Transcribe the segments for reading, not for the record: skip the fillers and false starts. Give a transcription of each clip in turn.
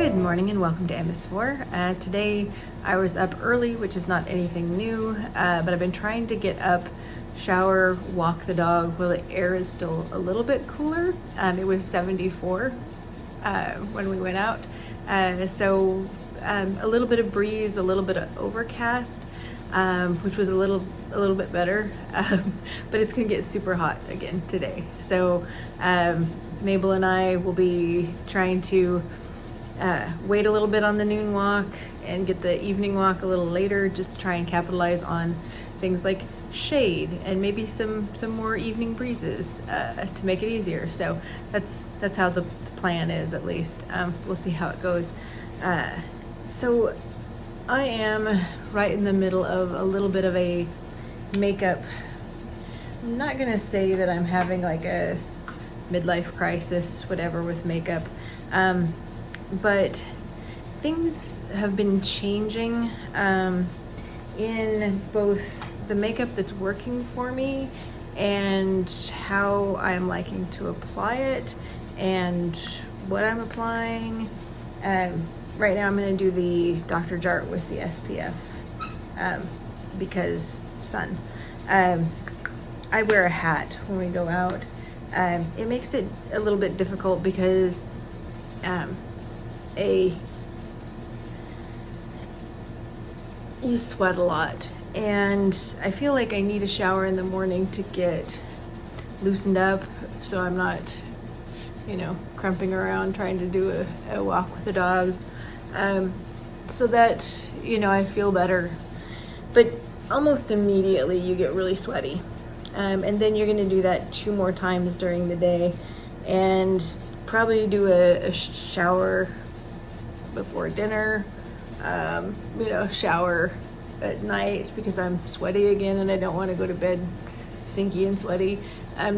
Good morning and welcome to MS4. Today I was up early, which is not anything new, but I've been trying to get up, shower, walk the dog while the air is still a little bit cooler. It was 74 when we went out, so a little bit of breeze, a little bit of overcast, which was a little bit better, but it's gonna get super hot again today. So Mabel and I will be trying to wait a little bit on the noon walk and get the evening walk a little later, just to try and capitalize on things like shade and maybe some more evening breezes to make it easier. So that's how the plan is, at least. We'll see how it goes. So I am right in the middle of a little bit of a makeup. I'm not gonna say that I'm having like a midlife crisis, whatever, with makeup. But things have been changing in both the makeup that's working for me and how I'm liking to apply it and what I'm applying. Right now I'm going to do the Dr. Jart with the SPF because sun. I wear a hat when we go out. It makes it a little bit difficult because you sweat a lot, and I feel like I need a shower in the morning to get loosened up so I'm not, crumping around trying to do a walk with the dog, so that, I feel better. But almost immediately you get really sweaty, and then you're going to do that 2 more times during the day, and probably do a shower before dinner, shower at night because I'm sweaty again and I don't want to go to bed stinky and sweaty.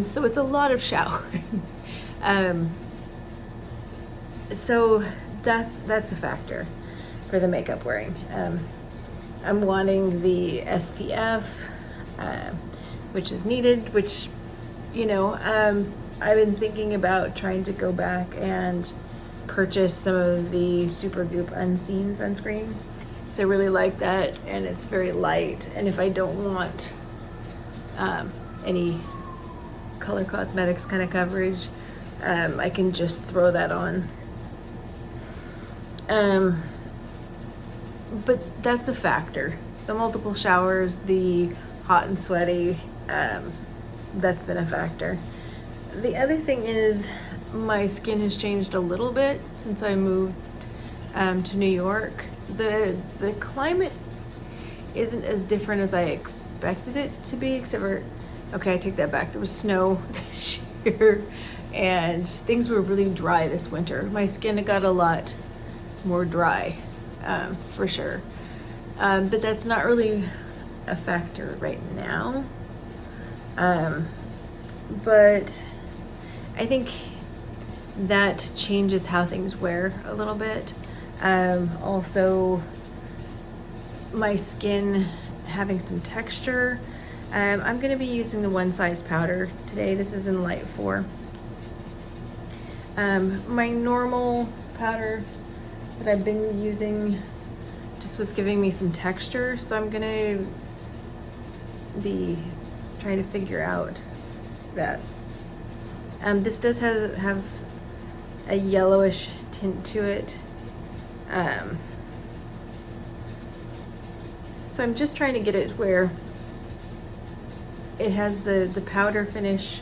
So it's a lot of showering. So that's a factor for the makeup wearing. I'm wanting the SPF, which is needed, which, I've been thinking about trying to go back and purchase some of the Supergoop Unseen sunscreen. So I really like that, and it's very light. And if I don't want any color cosmetics kind of coverage, I can just throw that on. But that's a factor. The multiple showers, the hot and sweaty, that's been a factor. The other thing is my skin has changed a little bit since I moved to New York. The climate isn't as different as I expected it to be, except for, okay, I take that back. There was snow this year and things were really dry this winter. My skin got a lot more dry, for sure. But that's not really a factor right now. But I think that changes how things wear a little bit. Also, my skin having some texture. I'm going to be using the One Size powder today. This is in light 4. My normal powder that I've been using just was giving me some texture, so I'm going to be trying to figure out that. This does have a yellowish tint to it. So I'm just trying to get it where it has the powder finish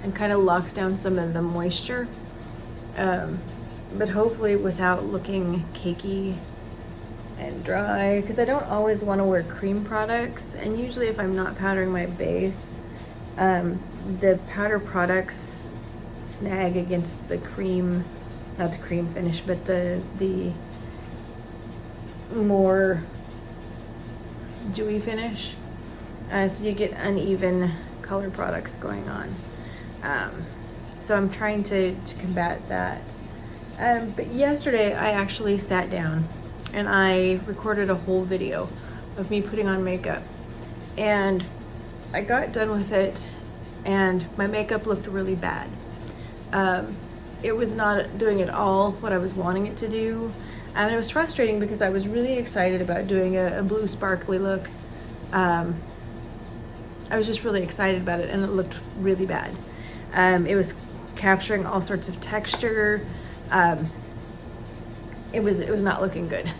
and kind of locks down some of the moisture, but hopefully without looking cakey and dry, because I don't always want to wear cream products, and usually if I'm not powdering my base, the powder products snag against the cream, not the cream finish, but the more dewy finish, so you get uneven color products going on. So I'm trying to combat that. But yesterday I actually sat down and I recorded a whole video of me putting on makeup, and I got done with it and my makeup looked really bad. it was not doing at all what I was wanting it to do. And it was frustrating because I was really excited about doing a blue sparkly look. I was just really excited about it, and it looked really bad. It was capturing all sorts of texture. It was not looking good.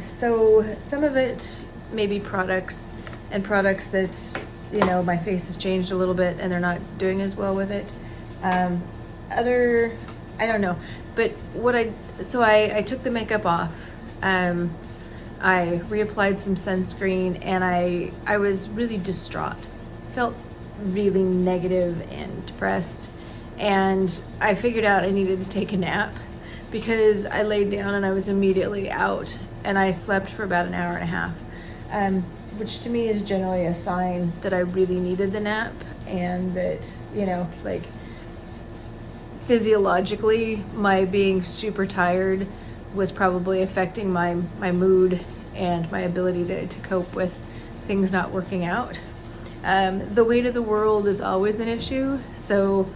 So some of it may be products that, you know, my face has changed a little bit and they're not doing as well with it. I don't know. But I took the makeup off. I reapplied some sunscreen, and I was really distraught. Felt really negative and depressed. And I figured out I needed to take a nap because I laid down and I was immediately out, and I slept for about an hour and a half, which to me is generally a sign that I really needed the nap, and that, you know, like, physiologically, my being super tired was probably affecting my mood and my ability to cope with things not working out. The weight of the world is always an issue, so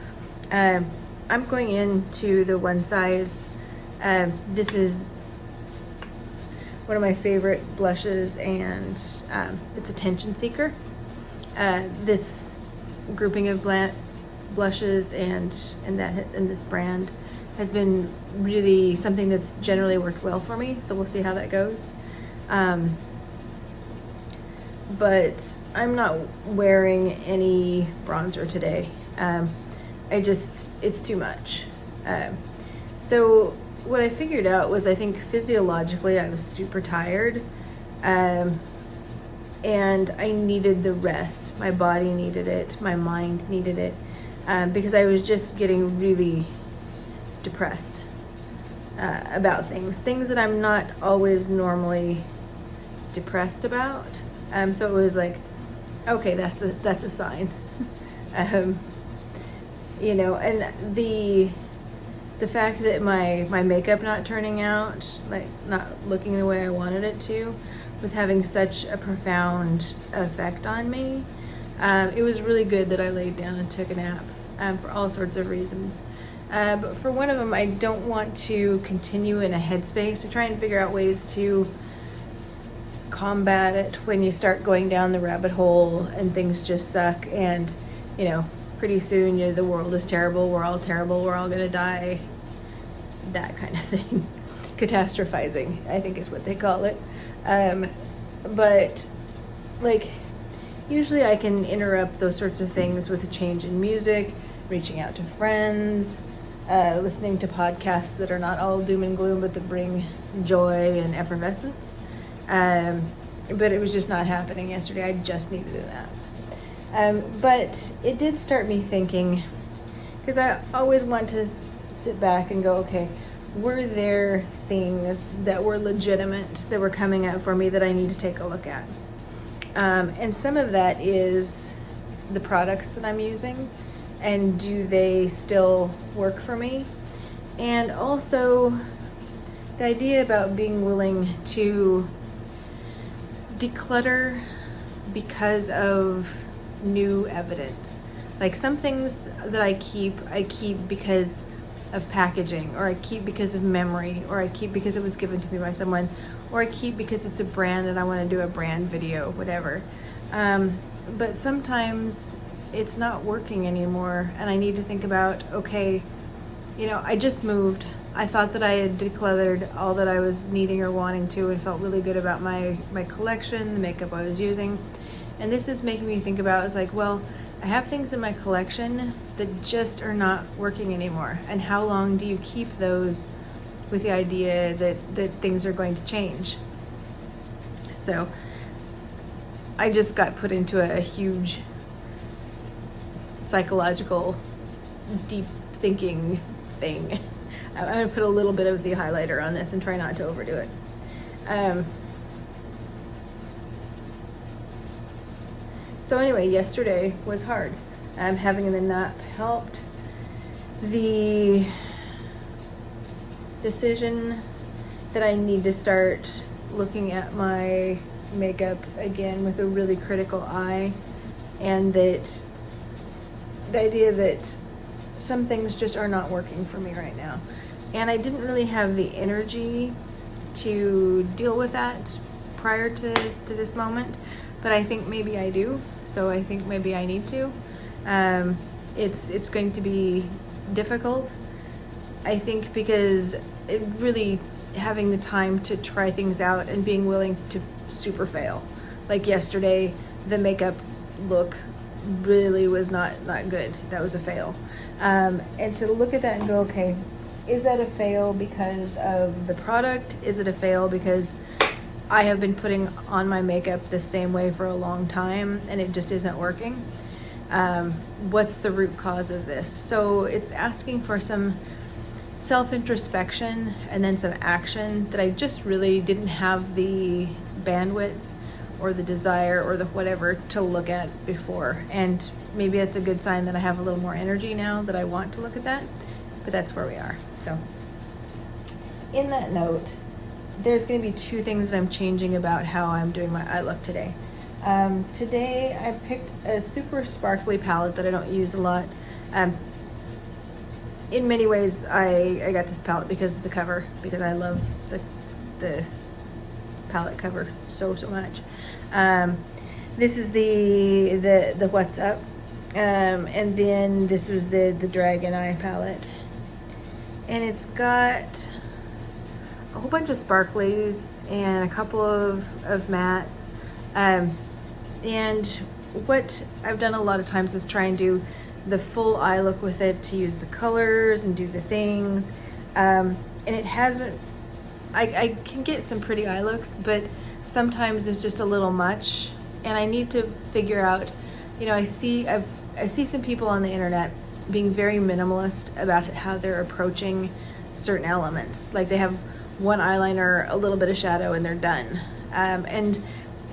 I'm going into the one size. This is one of my favorite blushes, and it's Attention Seeker. This grouping of blushes and this brand has been really something that's generally worked well for me, so we'll see how that goes. But I'm not wearing any bronzer today. It's too much. So what I figured out was, I think physiologically I was super tired, and I needed the rest. My body needed it, my mind needed it, because I was just getting really depressed about things that I'm not always normally depressed about. So it was like, okay, that's a sign. You know, and the fact that my makeup not turning out, like not looking the way I wanted it to, was having such a profound effect on me. It was really good that I laid down and took a nap, for all sorts of reasons. But for one of them, I don't want to continue in a headspace to try and figure out ways to combat it when you start going down the rabbit hole and things just suck, and, you know, pretty soon the world is terrible, we're all terrible, we're all gonna die, that kind of thing. Catastrophizing, I think is what they call it. But like, usually I can interrupt those sorts of things with a change in music, reaching out to friends, listening to podcasts that are not all doom and gloom, but that bring joy and effervescence. But it was just not happening yesterday. I just needed a nap. But it did start me thinking, because I always want to sit back and go, okay, were there things that were legitimate that were coming up for me that I need to take a look at? And some of that is the products that I'm using, and do they still work for me? And also the idea about being willing to declutter because of new evidence. Like, some things that I keep because of packaging, or I keep because of memory, or I keep because it was given to me by someone, or I keep because it's a brand and I want to do a brand video, whatever. But sometimes it's not working anymore, and I need to think about, okay, you know, I just moved. I thought that I had decluttered all that I was needing or wanting to, and felt really good about my collection, the makeup I was using. And this is making me think about, it's like, well, I have things in my collection that just are not working anymore. And how long do you keep those with the idea that things are going to change? So I just got put into a huge psychological, deep thinking thing. I'm going to put a little bit of the highlighter on this and try not to overdo it. So anyway, yesterday was hard. Having the nap helped. The decision that I need to start looking at my makeup again with a really critical eye, and that the idea that some things just are not working for me right now. And I didn't really have the energy to deal with that prior to this moment, but I think maybe I do. So I think maybe I need to. It's going to be difficult, I think, because it really having the time to try things out and being willing to super fail. Like yesterday, the makeup look really was not good. That was a fail. And to look at that and go, okay, is that a fail because of the product? Is it a fail because I have been putting on my makeup the same way for a long time and it just isn't working? What's the root cause of this? So it's asking for some self-introspection and then some action that I just really didn't have the bandwidth or the desire or the whatever to look at before. And maybe it's a good sign that I have a little more energy now that I want to look at that, but that's where we are. So in that note, there's going to be two things that I'm changing about how I'm doing my eye look today. Today I picked a super sparkly palette that I don't use a lot. In many ways, I got this palette because of the cover, because I love the palette cover so much. This is the What's Up, and then this was the Dragon Eye palette, and it's got a whole bunch of sparklies and a couple of mattes. And what I've done a lot of times is try and do the full eye look with it, to use the colors and do the things. And it hasn't, I can get some pretty eye looks, but sometimes it's just a little much. And I need to figure out, I see some people on the internet being very minimalist about how they're approaching certain elements. Like they have one eyeliner, a little bit of shadow, and they're done. And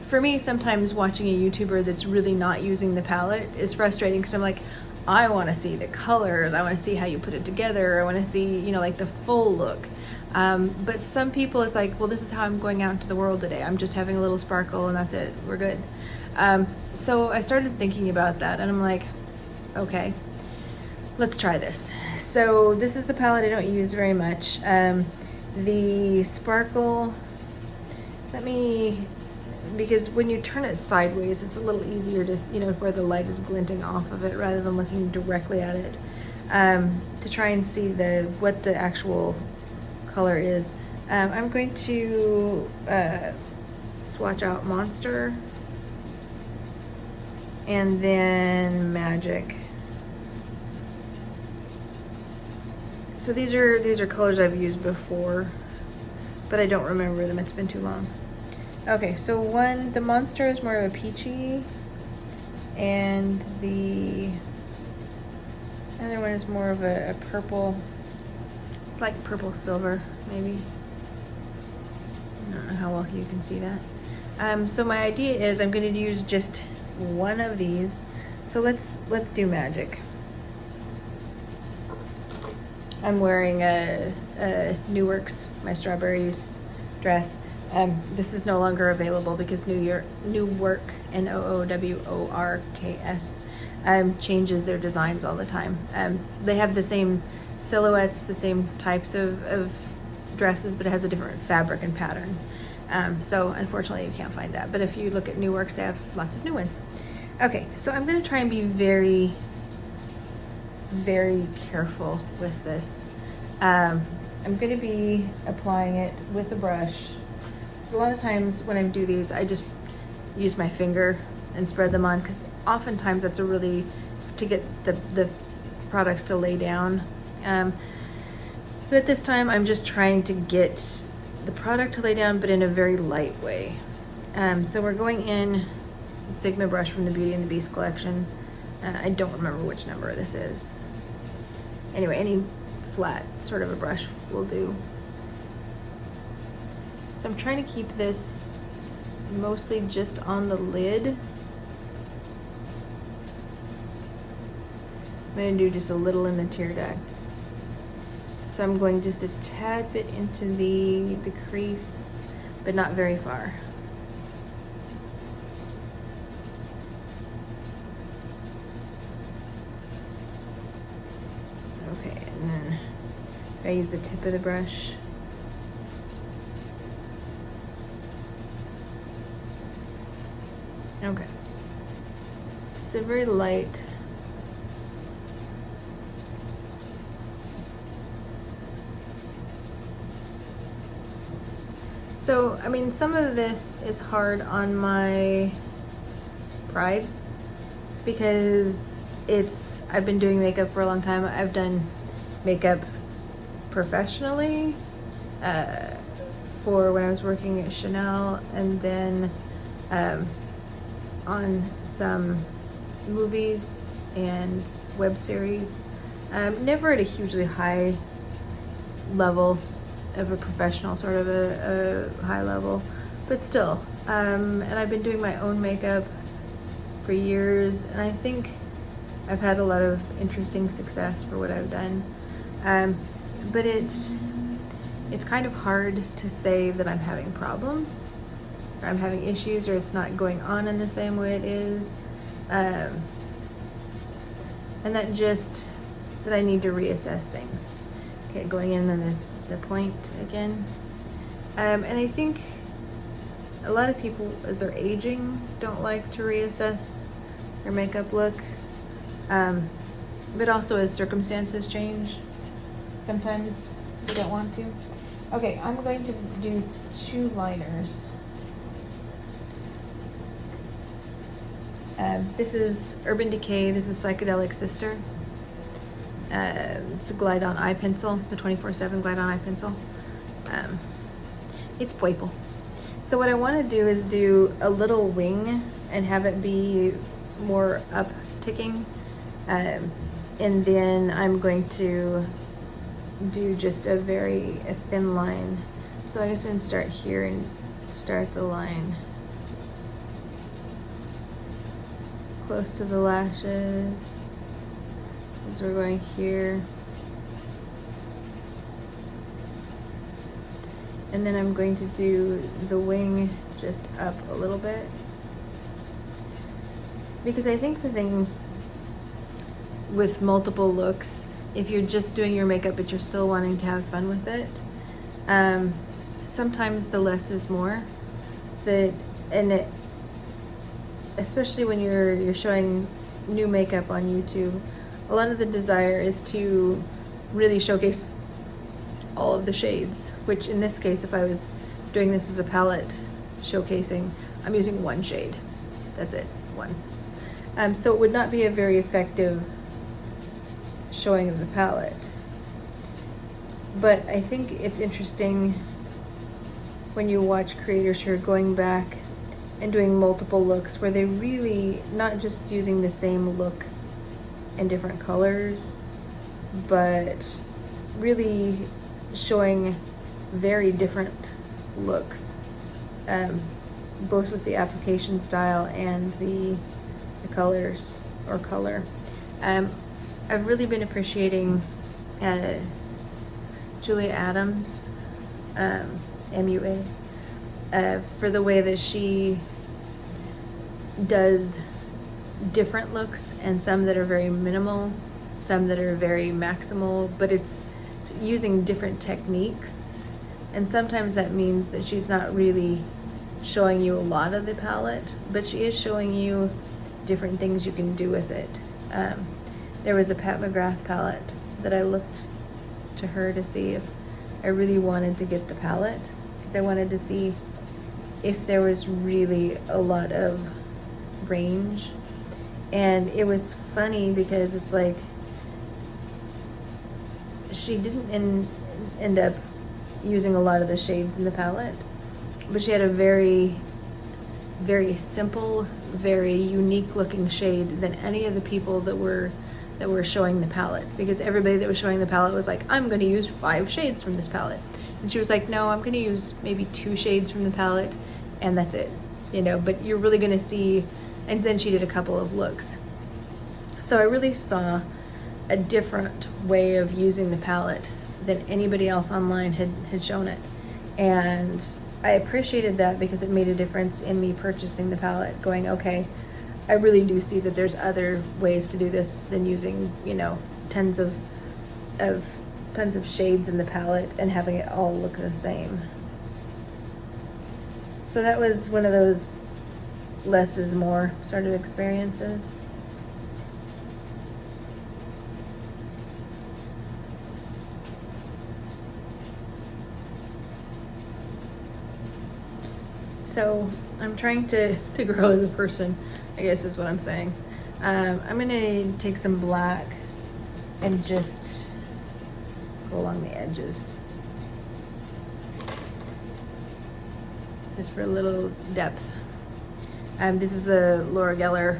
for me, sometimes watching a YouTuber that's really not using the palette is frustrating, because I'm like, I want to see the colors, I want to see how you put it together, I want to see, like the full look. But some people, it's like, well, this is how I'm going out into the world today. I'm just having a little sparkle and that's it, we're good. So I started thinking about that, and I'm like, okay, let's try this. So this is a palette I don't use very much. The sparkle, because when you turn it sideways, it's a little easier to, where the light is glinting off of it rather than looking directly at it, to try and see what the actual color is. I'm going to swatch out Monster and then Magic. So these are colors I've used before, but I don't remember them. It's been too long. Okay, so the Monster is more of a peachy, and the other one is more of a purple, like purple silver, maybe. I don't know how well you can see that. So my idea is I'm going to use just one of these. So let's do Magic. I'm wearing a New Works, my Strawberries dress. This is no longer available because New Work, Nooworks, changes their designs all the time. They have the same silhouettes, the same types of dresses, but it has a different fabric and pattern. So unfortunately you can't find that. But if you look at New Works, they have lots of new ones. Okay, so I'm going to try and be very, very careful with this. I'm going to be applying it with a brush. A lot of times when I do these, I just use my finger and spread them on, because oftentimes that's to get the products to lay down. But this time I'm just trying to get the product to lay down, but in a very light way. So we're going in, it's a Sigma brush from the Beauty and the Beast collection. I don't remember which number this is. Anyway, any flat sort of a brush will do. So I'm trying to keep this mostly just on the lid. I'm going to do just a little in the tear duct. So I'm going just a tad bit into the crease, but not very far. I use the tip of the brush. Okay. It's a very light. So, I mean, some of this is hard on my pride because I've been doing makeup for a long time. I've done makeup professionally for when I was working at Chanel, and then on some movies and web series. Never at a hugely high level of a professional, sort of a high level, but still. And I've been doing my own makeup for years, and I think I've had a lot of interesting success for what I've done. But it's kind of hard to say that I'm having problems, or I'm having issues, or it's not going on in the same way it is. And that I need to reassess things. Okay, going in on the point again. And I think a lot of people, as they're aging, don't like to reassess their makeup look. But also as circumstances change, sometimes you don't want to. Okay, I'm going to do 2 liners. This is Urban Decay. This is Psychedelic Sister. It's a Glide On Eye Pencil, the 24/7 Glide On Eye Pencil. It's purple. So what I want to do is do a little wing and have it be more up-ticking. And then I'm going to do just a thin line. So I'm just going to start here and start the line close to the lashes as we're going here. And then I'm going to do the wing just up a little bit, because I think the thing with multiple looks, if you're just doing your makeup but you're still wanting to have fun with it, sometimes the less is more. Especially when you're showing new makeup on YouTube, a lot of the desire is to really showcase all of the shades, which in this case, if I was doing this as a palette showcasing, I'm using 1 shade. That's it, 1. So it would not be a very effective showing of the palette. But I think it's interesting when you watch creators who are going back and doing multiple looks where they really not just using the same look in different colors, but really showing very different looks, both with the application style and the colors or color. I've really been appreciating Julia Adams, MUA, for the way that she does different looks, and some that are very minimal, some that are very maximal, but it's using different techniques. And sometimes that means that she's not really showing you a lot of the palette, but she is showing you different things you can do with it. There was a Pat McGrath palette that I looked to her to see if I really wanted to get the palette, because I wanted to see if there was really a lot of range. And it was funny because it's like she didn't end up using a lot of the shades in the palette, but she had a very, very simple, very unique looking shade than any of the people that were showing the palette, because everybody that was showing the palette was like, I'm going to use 5 shades from this palette, and she was like, no, I'm going to use maybe 2 shades from the palette, and that's it, but you're really going to see. And then she did a couple of looks, so I really saw a different way of using the palette than anybody else online had shown it, and I appreciated that because it made a difference in me purchasing the palette, going, okay, I really do see that there's other ways to do this than using, tens of tons of shades in the palette and having it all look the same. So that was one of those less is more sort of experiences. So I'm trying to grow as a person, I guess is what I'm saying. I'm gonna take some black and just go along the edges. Just for a little depth. This is the Laura Geller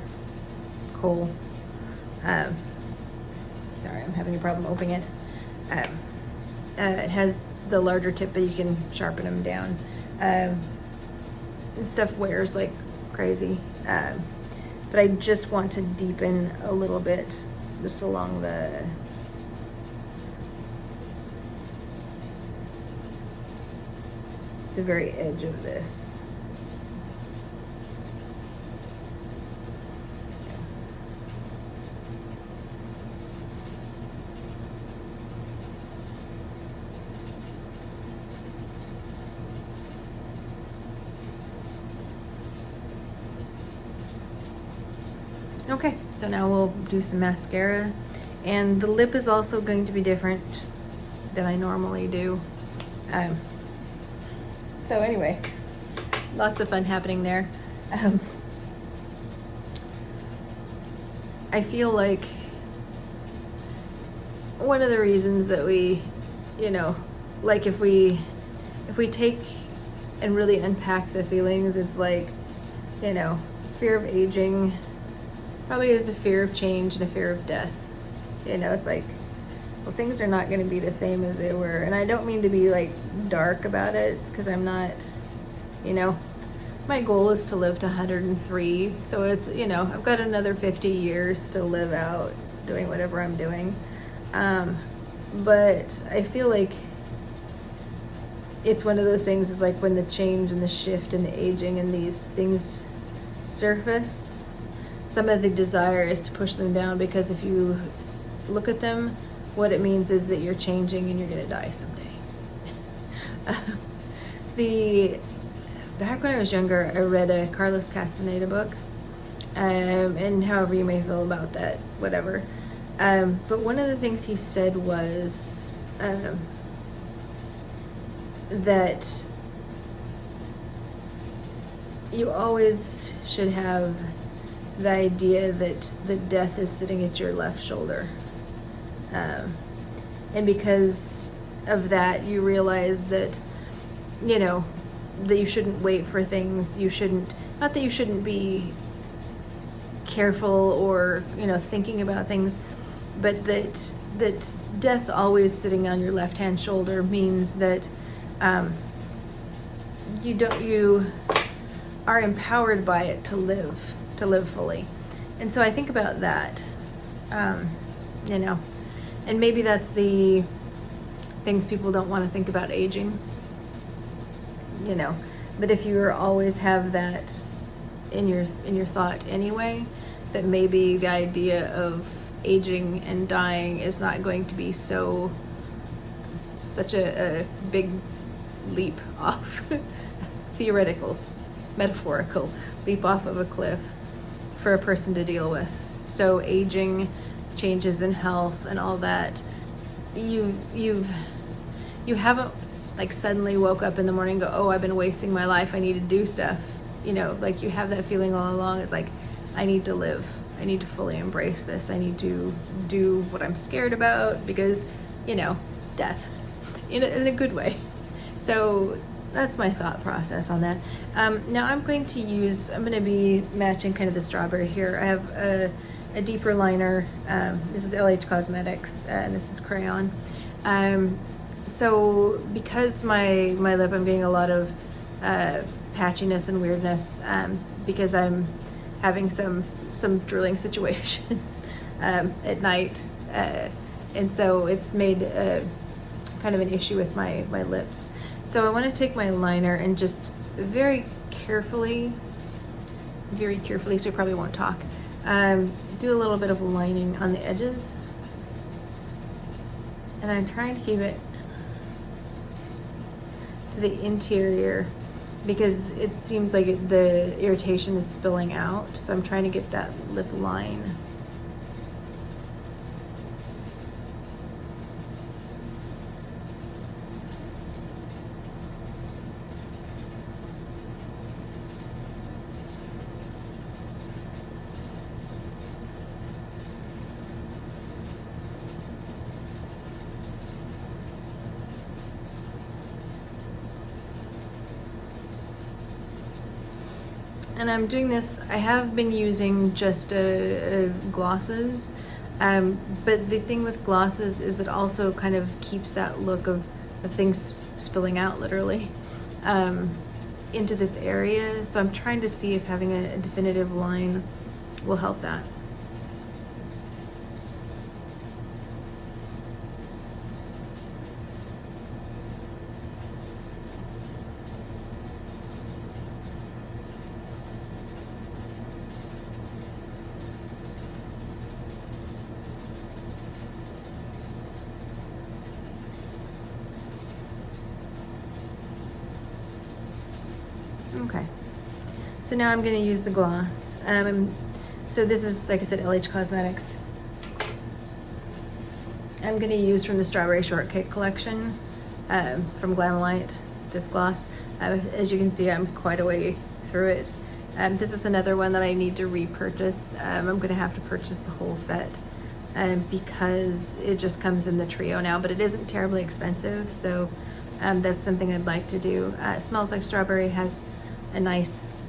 coal. Sorry, I'm having a problem opening it. It has the larger tip, but you can sharpen them down. And stuff wears like crazy. But I just want to deepen a little bit just along the very edge of this. Okay, so now we'll do some mascara, and the lip is also going to be different than I normally do. So anyway, lots of fun happening there. I feel like one of the reasons that we, like if we take and really unpack the feelings, it's like, fear of aging probably is a fear of change and a fear of death. It's like, well, things are not going to be the same as they were. And I don't mean to be like dark about it, because I'm not, my goal is to live to 103. So it's, I've got another 50 years to live out doing whatever I'm doing. But I feel like it's one of those things, is like when the change and the shift and the aging and these things surface, some of the desire is to push them down, because if you look at them, what it means is that you're changing and you're going to die someday. Back when I was younger, I read a Carlos Castaneda book, and however you may feel about that, whatever. But one of the things he said was that you always should have the idea that the death is sitting at your left shoulder. And because of that, you realize that, that you shouldn't wait for things. Not that you shouldn't be careful or, thinking about things, but that death always sitting on your left-hand shoulder means that you are empowered by it to live fully. And so I think about that, and maybe that's the things people don't want to think about aging, but if you always have that in your thought anyway, that maybe the idea of aging and dying is not going to be such a big leap off theoretical, metaphorical leap off of a cliff for a person to deal with. So aging, changes in health and all that, you haven't like suddenly woke up in the morning and go, oh, I've been wasting my life, I need to do stuff. Like you have that feeling all along. It's like, I need to live, I need to fully embrace this, I need to do what I'm scared about, because death in a good way. So that's my thought process on that. Now I'm going to be matching kind of the strawberry here. I have a deeper liner. This is LH Cosmetics, and this is crayon. So because my lip, I'm getting a lot of patchiness and weirdness, because I'm having some drilling situation at night, and so it's made kind of an issue with my lips. So I want to take my liner and just very carefully, so I probably won't talk, do a little bit of lining on the edges. And I'm trying to keep it to the interior because it seems like the irritation is spilling out. So I'm trying to get that lip line. And I'm doing this, I have been using just glosses, but the thing with glosses is it also kind of keeps that look of things spilling out literally into this area. So I'm trying to see if having a definitive line will help that. Okay, so now I'm going to use the gloss. So this is, like I said, LH Cosmetics. I'm going to use from the Strawberry Shortcake collection from Glamolite, this gloss. As you can see, I'm quite a way through it. This is another one that I need to repurchase. I'm going to have to purchase the whole set because it just comes in the trio now, but it isn't terribly expensive, so that's something I'd like to do. It smells like strawberry, has a nice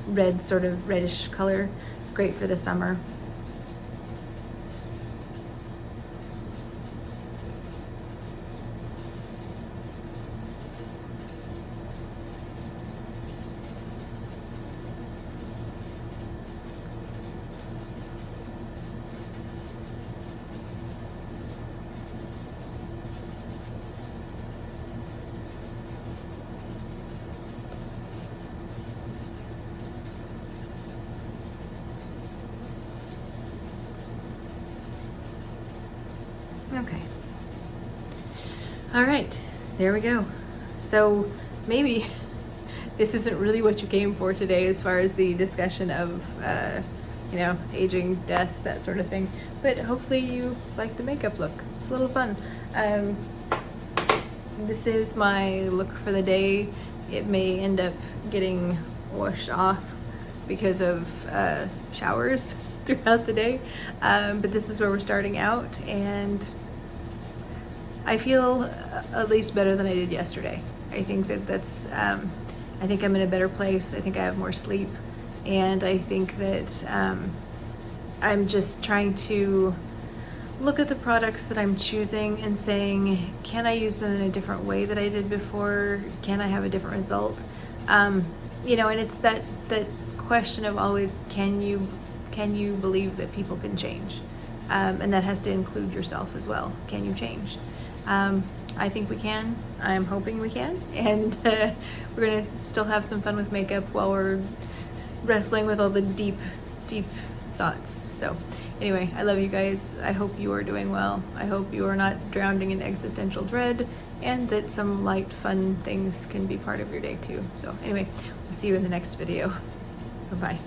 red, sort of reddish color, great for the summer. Okay. All right, there we go. So maybe this isn't really what you came for today as far as the discussion of, you know, aging, death, that sort of thing. But hopefully you like the makeup look. It's a little fun. This is my look for the day. It may end up getting washed off because of showers throughout the day. But this is where we're starting out, and I feel at least better than I did yesterday. I think that's, I think I'm in a better place. I think I have more sleep, and I think that I'm just trying to look at the products that I'm choosing and saying, can I use them in a different way that I did before? Can I have a different result? You know, and it's that question of always, can you believe that people can change? And that has to include yourself as well. Can you change? I think we can. I'm hoping we can. And we're going to still have some fun with makeup while we're wrestling with all the deep thoughts. So anyway, I love you guys. I hope you are doing well. I hope you are not drowning in existential dread, and that some light, fun things can be part of your day too. So anyway, we'll see you in the next video. Bye-bye.